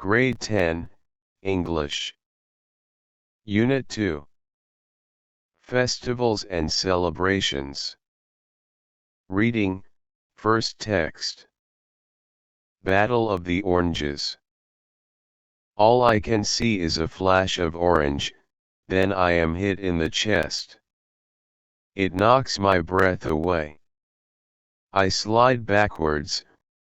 Grade 10, English. Unit 2. Festivals and Celebrations. Reading, first text. Battle of the Oranges. All I can see is a flash of orange, then I am hit in the chest. It knocks my breath away. I slide backwards,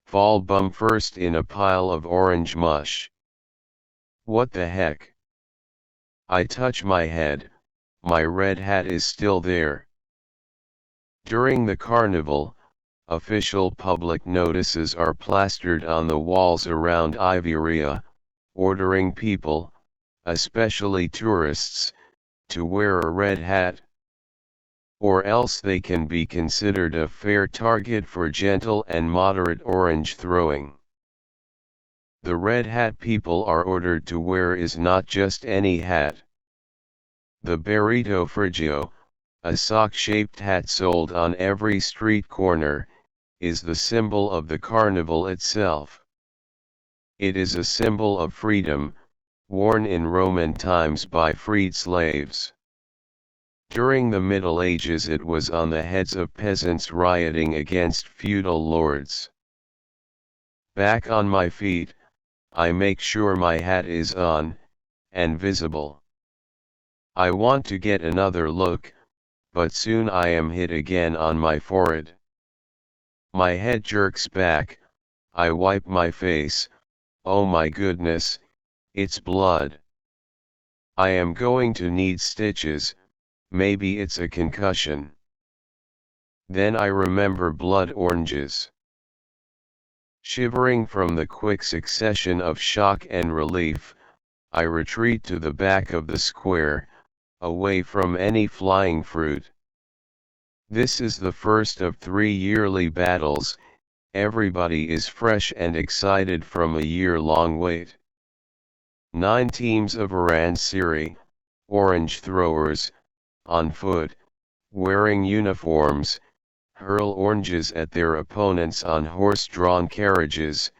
fall bum first in a pile of orange mush. What the heck? I touch my head, my red hat is still there. During the carnival, official public notices are plastered on the walls around Iveria, ordering people, especially tourists, to wear a red hat, or else they can be considered a fair target for gentle and moderate orange throwing. The red hat people are ordered to wear is not just any hat. The Barrito Frigio, a sock-shaped hat sold on every street corner, is the symbol of the carnival itself. It is a symbol of freedom, worn in Roman times by freed slaves. During the Middle Ages it was on the heads of peasants rioting against feudal lords. Back on my feet, I make sure my hat is on, and visible. I want to get another look, but soon I am hit again on my forehead. My head jerks back, I wipe my face, oh my goodness, it's blood. I am going to need stitches, maybe it's a concussion. Then I remember blood oranges. Shivering from the quick succession of shock and relief, I retreat to the back of the square, away from any flying fruit. This is the first of 3 yearly battles, everybody is fresh and excited from a year-long wait. 9 teams of Aransiri, orange throwers, on foot, wearing uniforms, hurl oranges at their opponents on horse-drawn carriages,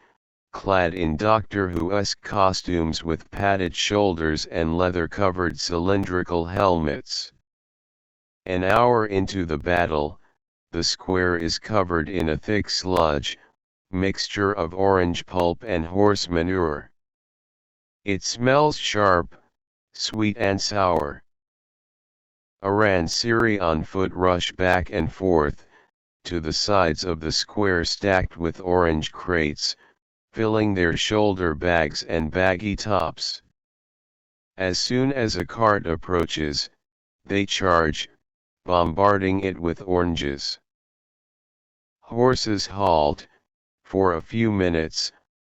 clad in Doctor Who-esque costumes with padded shoulders and leather-covered cylindrical helmets. An hour into the battle, the square is covered in a thick sludge, mixture of orange pulp and horse manure. It smells sharp, sweet and sour. Aransiri on foot rush back and forth, to the sides of the square stacked with orange crates, filling their shoulder bags and baggy tops. As soon as a cart approaches, they charge, bombarding it with oranges. Horses halt, for a few minutes,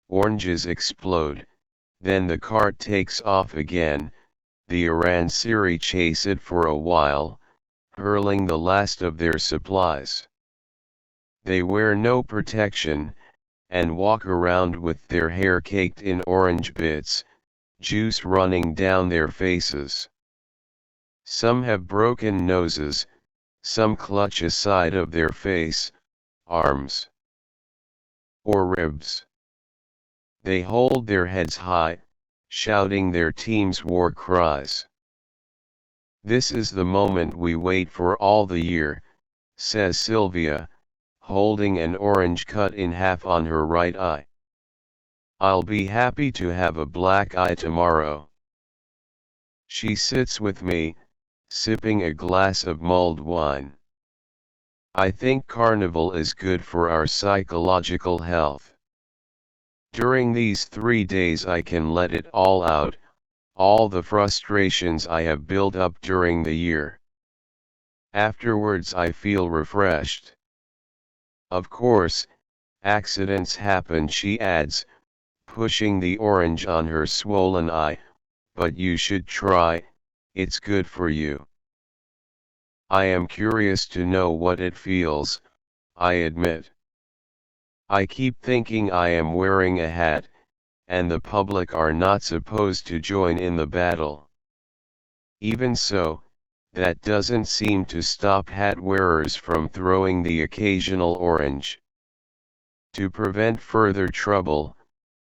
oranges explode, then the cart takes off again, the Aransiri chase it for a while, hurling the last of their supplies. They wear no protection, and walk around with their hair caked in orange bits, juice running down their faces. Some have broken noses, some clutch a side of their face, arms, or ribs. They hold their heads high, shouting their team's war cries. This is the moment we wait for all the year, says Sylvia, holding an orange cut in half on her right eye. I'll be happy to have a black eye tomorrow. She sits with me, sipping a glass of mulled wine. I think carnival is good for our psychological health. During these 3 days I can let it all out, all the frustrations I have built up during the year. Afterwards I feel refreshed. Of course, accidents happen, she adds, pushing the orange on her swollen eye, but you should try, it's good for you. I am curious to know what it feels, I admit. I keep thinking I am wearing a hat, and the public are not supposed to join in the battle. Even so, that doesn't seem to stop hat wearers from throwing the occasional orange. To prevent further trouble,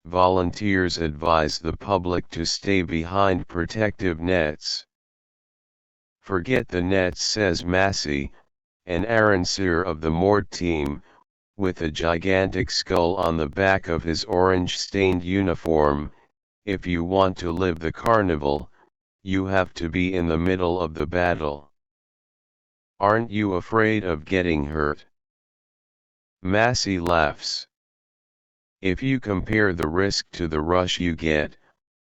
volunteers advise the public to stay behind protective nets. Forget the nets, says Massey, an arrangeur of the Mort team, with a gigantic skull on the back of his orange-stained uniform. If you want to live the carnival, you have to be in the middle of the battle. Aren't you afraid of getting hurt? Massey laughs. If you compare the risk to the rush you get,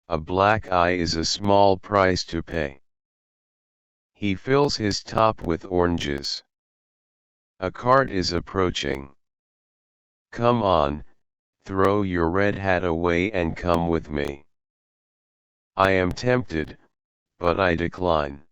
a black eye is a small price to pay. He fills his top with oranges. A cart is approaching. Come on, throw your red hat away and come with me. I am tempted, but I decline.